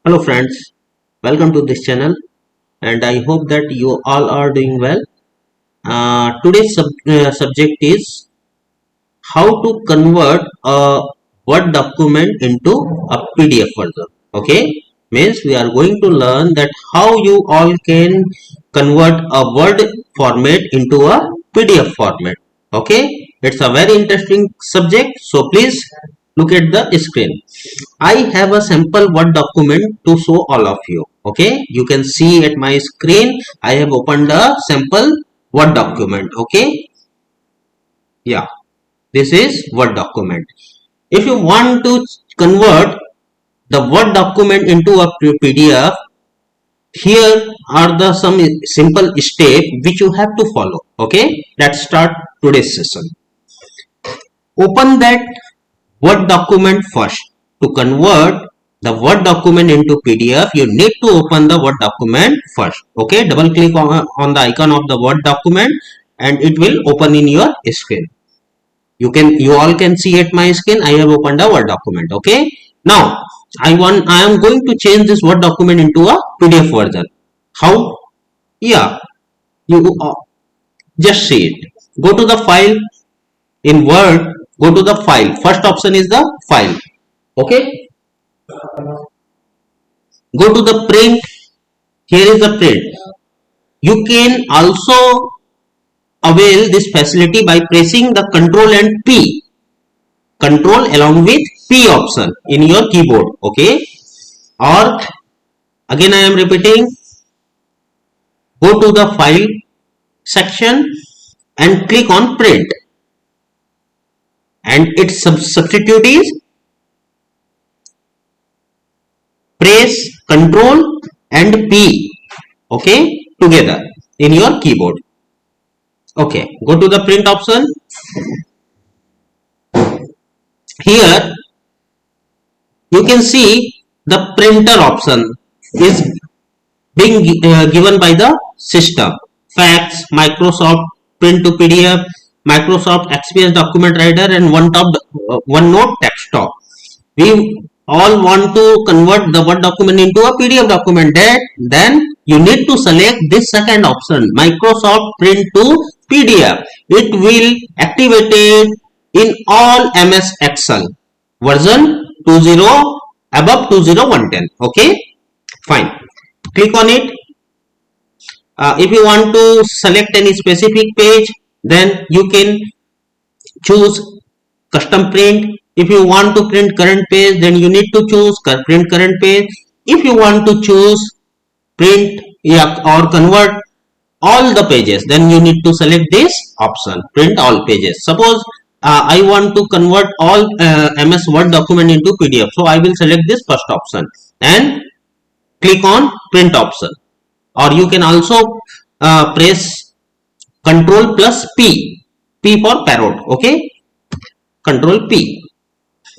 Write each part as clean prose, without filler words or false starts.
Hello friends, welcome to this channel and I hope that you all are doing well. Today's subject is how to convert a Word document into a PDF version. Okay, means we are going to learn that how you all can convert a Word format into a PDF format. Okay, it's a very interesting subject, so please look at the screen. I have a sample Word document to show all of you. Okay, you can see at my screen I have opened a sample Word document. Okay, yeah, this is Word document. If you want to convert the Word document into a PDF, here are the some simple steps which you have to follow. Okay, let's start today's session. Open that Word document first. To convert the Word document into PDF, you need to open the Word document first. Okay, double click on the icon of the Word document and it will open in your screen. You all can see at my screen I have opened a Word document. Okay, now I am going to change this Word document into a PDF version. How? Yeah, you just see it. Go to the file in Word. Go to the file. First option is the file. Okay, go to the print. Here is the print. You can also avail this facility by pressing the Control and P. Control along with P option in your keyboard. Okay, or again I am repeating, go to the file section and click on print, and its substitute is press Control and P. Okay, together in your keyboard. Okay, go to the print option. Here you can see the printer option is being given by the system. Fax, Microsoft Print to PDF, Microsoft XPS Document Writer, and OneNote Desktop. We all want to convert the Word document into a PDF document. Then you need to select this second option, Microsoft Print to PDF. It will activate it in all MS Excel version 20 above 20110. Okay, fine. Click on it. If you want to select any specific page, then you can choose custom print. If you want to print current page, then you need to choose print current page. If you want to choose print or convert all the pages, then you need to select this option, print all pages. Suppose I want to convert all MS Word document into PDF, so I will select this first option and click on print option, or you can also press Control plus P for parrot. Okay, Control P.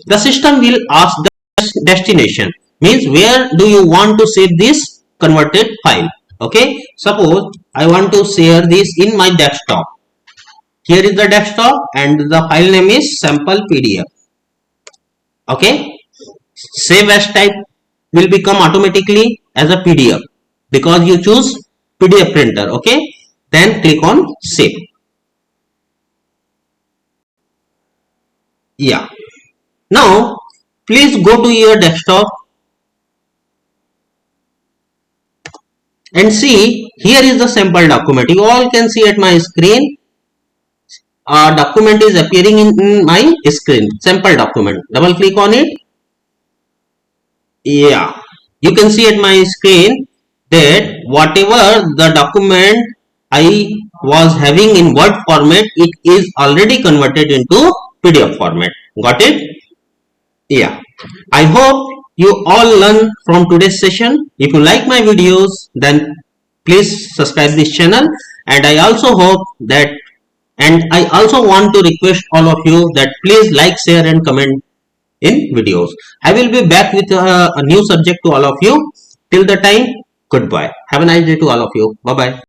The system will ask the destination, means where do you want to save this converted file. Okay, suppose I want to share this in my desktop. Here is the desktop and the file name is sample PDF. Okay, save as type will become automatically as a PDF because you choose PDF printer. Okay, then click on save. Yeah, now please go to your desktop and see, here is the sample document. You all can see at my screen a document is appearing in my screen, sample document. Double click on it. Yeah, you can see at my screen that whatever the document I was having in Word format, it is already converted into PDF format. Got it? Yeah, I hope you all learn from today's session. If you like my videos, then please subscribe this channel, and I also hope that, and I also want to request all of you that please like, share and comment in videos. I will be back with a new subject to all of you. Till the time, goodbye. Have a nice day to all of you. Bye bye.